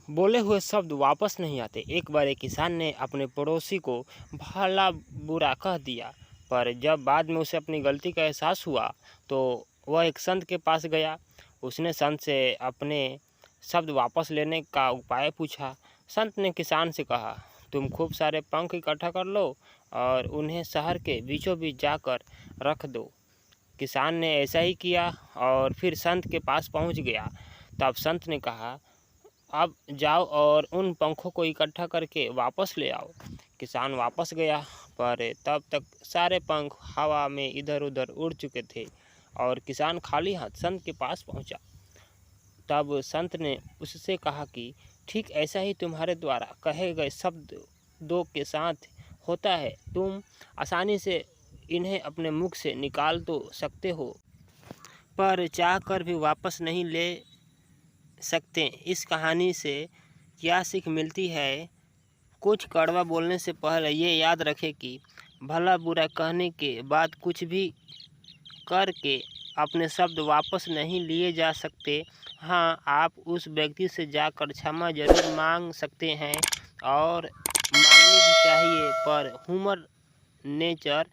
बोले हुए शब्द वापस नहीं आते। एक बार एक किसान ने अपने पड़ोसी को भला बुरा कह दिया, पर जब बाद में उसे अपनी गलती का एहसास हुआ तो वह एक संत के पास गया। उसने संत से अपने शब्द वापस लेने का उपाय पूछा। संत ने किसान से कहा, तुम खूब सारे पंख इकट्ठा कर लो और उन्हें शहर के बीचों बीच जाकर रख दो। किसान ने ऐसा ही किया और फिर संत के पास पहुंच गया। तब संत ने कहा, अब जाओ और उन पंखों को इकट्ठा करके वापस ले आओ। किसान वापस गया, पर तब तक सारे पंख हवा में इधर उधर उड़ चुके थे और किसान खाली हाथ संत के पास पहुंचा। तब संत ने उससे कहा कि ठीक ऐसा ही तुम्हारे द्वारा कहे गए शब्द दो के साथ होता है। तुम आसानी से इन्हें अपने मुख से निकाल तो सकते हो, पर चाह कर भी वापस नहीं ले सकते। इस कहानी से क्या सीख मिलती है? कुछ कड़वा बोलने से पहले ये याद रखें कि भला बुरा कहने के बाद कुछ भी करके अपने शब्द वापस नहीं लिए जा सकते। हाँ, आप उस व्यक्ति से जाकर क्षमा जरूर मांग सकते हैं और मांगनी भी चाहिए, पर ह्यूमन नेचर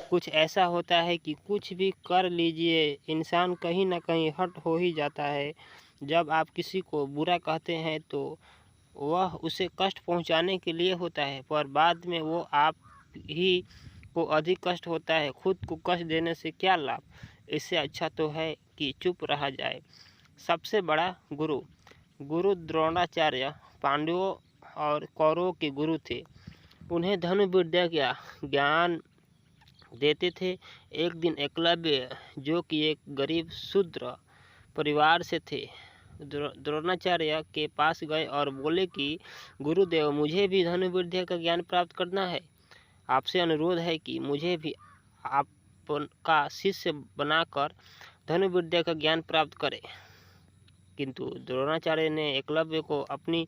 कुछ ऐसा होता है कि कुछ भी कर लीजिए, इंसान कहीं ना कहीं हर्ट हो ही जाता है। जब आप किसी को बुरा कहते हैं तो वह उसे कष्ट पहुंचाने के लिए होता है, पर बाद में वो आप ही को अधिक कष्ट होता है। खुद को कष्ट देने से क्या लाभ? इससे अच्छा तो है कि चुप रहा जाए। सबसे बड़ा गुरु गुरु द्रोणाचार्य पांडवों और कौरवों के गुरु थे। उन्हें धनुर्विद्या का ज्ञान देते थे। एक दिन एकलव्य, जो कि एक गरीब शूद्र परिवार से थे, द्रोणाचार्य के पास गए और बोले कि गुरुदेव, मुझे भी धनुर्विद्या का ज्ञान प्राप्त करना है। आपसे अनुरोध है कि मुझे भी आपका शिष्य बनाकर धनुर्विद्या का ज्ञान प्राप्त करें। किंतु द्रोणाचार्य ने एकलव्य को अपनी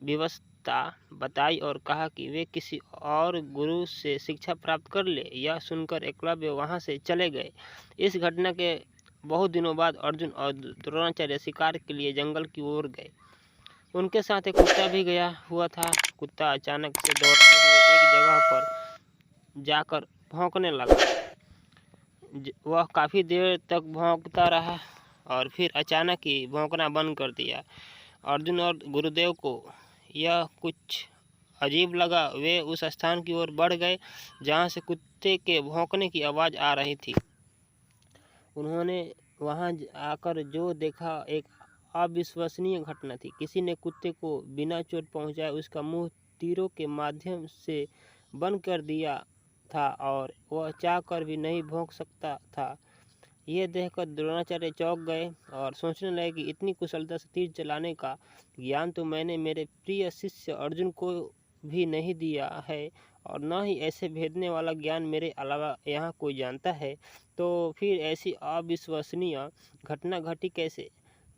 व्यवस्था बताई और कहा कि वे किसी और गुरु से शिक्षा प्राप्त कर ले। यह सुनकर एकलव्य वहां से चले गए। इस घटना के बहुत दिनों बाद अर्जुन और द्रोणाचार्य शिकार के लिए जंगल की ओर गए। उनके साथ एक कुत्ता भी गया हुआ था। कुत्ता अचानक से दौड़ते हुए एक जगह पर जाकर भौंकने लगा। वह काफ़ी देर तक भौंकता रहा और फिर अचानक ही भौंकना बंद कर दिया। अर्जुन और गुरुदेव को यह कुछ अजीब लगा। वे उस स्थान की ओर बढ़ गए जहाँ से कुत्ते के भौंकने की आवाज़ आ रही थी। उन्होंने वहां आकर जो देखा, एक अविश्वसनीय घटना थी। किसी ने कुत्ते को बिना चोट पहुंचाए उसका मुंह तीरों के माध्यम से बंद कर दिया था और वह चाह कर भी नहीं भौंक सकता था। यह देखकर द्रोणाचार्य चौंक गए और सोचने लगे कि इतनी कुशलता से तीर चलाने का ज्ञान तो मैंने मेरे प्रिय शिष्य अर्जुन को भी नहीं दिया है, और न ही ऐसे भेदने वाला ज्ञान मेरे अलावा यहाँ कोई जानता है। तो फिर ऐसी अविश्वसनीय घटना घटी कैसे?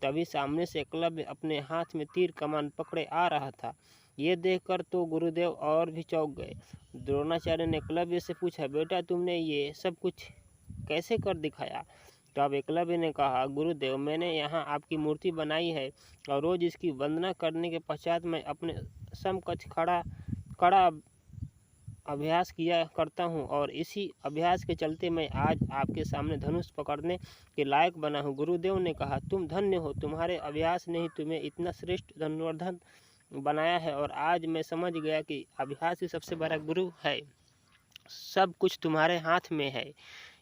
तभी सामने से एकलव्य अपने हाथ में तीर कमान पकड़े आ रहा था। ये देखकर तो गुरुदेव और भी चौंक गए। द्रोणाचार्य ने एकलव्य से पूछा, बेटा, तुमने ये सब कुछ कैसे कर दिखाया? तब एकलव्य ने कहा, गुरुदेव, मैंने यहाँ आपकी मूर्ति बनाई है और रोज इसकी वंदना करने के पश्चात मैं अपने समकक्ष कड़ा अभ्यास किया करता हूँ, और इसी अभ्यास के चलते मैं आज आपके सामने धनुष पकड़ने के लायक बना हूँ। गुरुदेव ने कहा, तुम धन्य हो, तुम्हारे अभ्यास ने ही तुम्हें इतना श्रेष्ठ धनुर्धर बनाया है, और आज मैं समझ गया कि अभ्यास ही सबसे बड़ा गुरु है। सब कुछ तुम्हारे हाथ में है।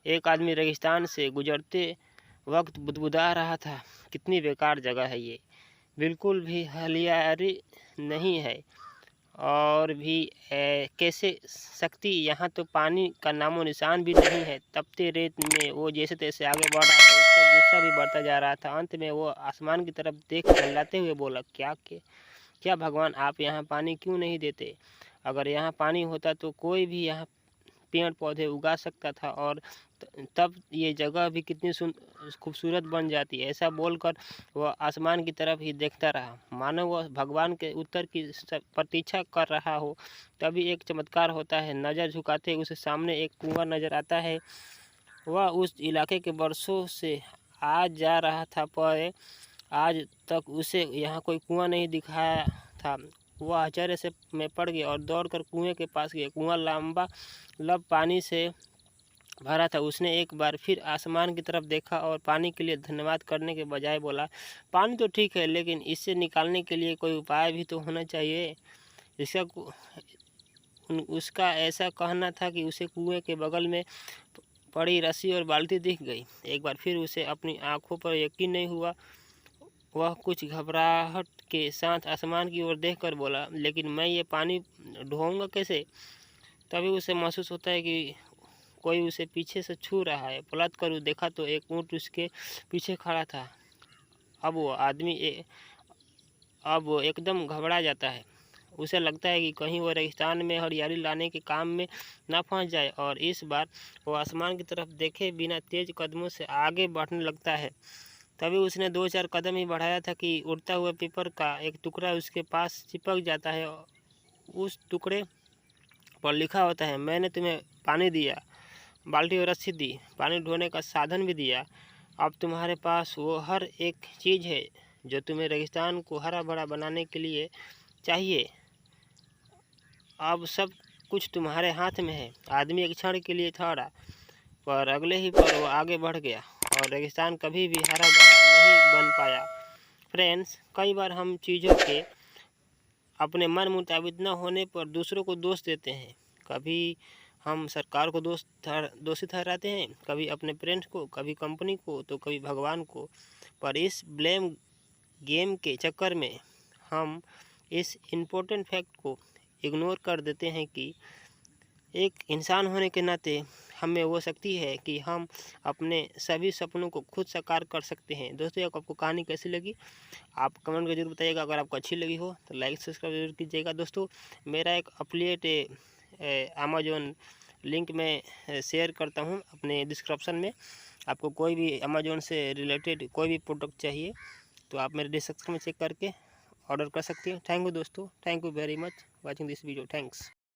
एक आदमी रेगिस्तान से गुजरते वक्त बुदबुदा रहा था, कितनी बेकार जगह है ये, बिल्कुल भी हरियाली नहीं है और भी कैसे शक्ति, यहाँ तो पानी का नामो निशान भी नहीं है। तपते रेत में वो जैसे तैसे आगे बढ़ रहा था, उसका गुस्सा भी बढ़ता जा रहा था। अंत में वो आसमान की तरफ देख चिल्लाते हुए बोला, क्या भगवान, आप यहाँ पानी क्यों नहीं देते? अगर यहाँ पानी होता तो कोई भी यहाँ पेड़ पौधे उगा सकता था और तब ये जगह भी कितनी खूबसूरत बन जाती। ऐसा बोलकर वह आसमान की तरफ ही देखता रहा, मानो वह भगवान के उत्तर की प्रतीक्षा कर रहा हो। तभी एक चमत्कार होता है। नज़र झुकाते उसे सामने एक कुआं नज़र आता है। वह उस इलाके के वर्षों से आ जा रहा था, पर आज तक उसे यहाँ कोई कुआं नहीं दिखाया था। वह आश्चर्य से में पड़ गया और दौड़कर कुएं के पास गया। कुआं लंबा लब पानी से भरा था। उसने एक बार फिर आसमान की तरफ देखा और पानी के लिए धन्यवाद करने के बजाय बोला, पानी तो ठीक है, लेकिन इससे निकालने के लिए कोई उपाय भी तो होना चाहिए। उसका ऐसा कहना था कि उसे कुएं के बगल में पड़ी रस्सी और बाल्टी दिख गई। एक बार फिर उसे अपनी आंखों पर यकीन नहीं हुआ। वह कुछ घबराहट के साथ आसमान की ओर देखकर बोला, लेकिन मैं ये पानी ढोऊंगा कैसे? तभी उसे महसूस होता है कि कोई उसे पीछे से छू रहा है। पलट कर देखा तो एक ऊँट उसके पीछे खड़ा था। अब वो एकदम घबरा जाता है। उसे लगता है कि कहीं वो रेगिस्तान में हरियाली लाने के काम में ना फंस जाए, और इस बार वो आसमान की तरफ देखे बिना तेज कदमों से आगे बढ़ने लगता है। तभी उसने 2-4 कदम ही बढ़ाया था कि उड़ता हुआ पेपर का एक टुकड़ा उसके पास चिपक जाता है। उस टुकड़े पर लिखा होता है, मैंने तुम्हें पानी दिया, बाल्टी और रस्सी दी, पानी ढोने का साधन भी दिया। अब तुम्हारे पास वो हर एक चीज़ है जो तुम्हें रेगिस्तान को हरा भरा बनाने के लिए चाहिए। अब सब कुछ तुम्हारे हाथ में है। आदमी एक क्षण के लिए ठहरा, पर अगले ही पल वो आगे बढ़ गया और रेगिस्तान कभी भी हरा भरा नहीं बन पाया। फ्रेंड्स, कई बार हम चीज़ों के अपने मन मुताबिक न होने पर दूसरों को दोष देते हैं। कभी हम सरकार को दोषी ठहराते हैं, कभी अपने फ्रेंड्स को, कभी कंपनी को, तो कभी भगवान को। पर इस ब्लेम गेम के चक्कर में हम इस इम्पोर्टेंट फैक्ट को इग्नोर कर देते हैं कि एक इंसान होने के नाते हमें वो शक्ति है कि हम अपने सभी सपनों को खुद साकार कर सकते हैं। दोस्तों, आपको कहानी कैसी लगी आप कमेंट में जरूर बताइएगा। अगर आपको अच्छी लगी हो तो लाइक सब्सक्राइब जरूर कीजिएगा। दोस्तों, मेरा एक अफिलिएट अमेजोन लिंक में शेयर करता हूं अपने डिस्क्रिप्शन में। आपको कोई भी अमेजोन से रिलेटेड कोई भी प्रोडक्ट चाहिए तो आप मेरे डिस्क्रिप्शन में चेक करके ऑर्डर कर सकते हैं। थैंक यू दोस्तों, thank you very much watching this video. Thanks.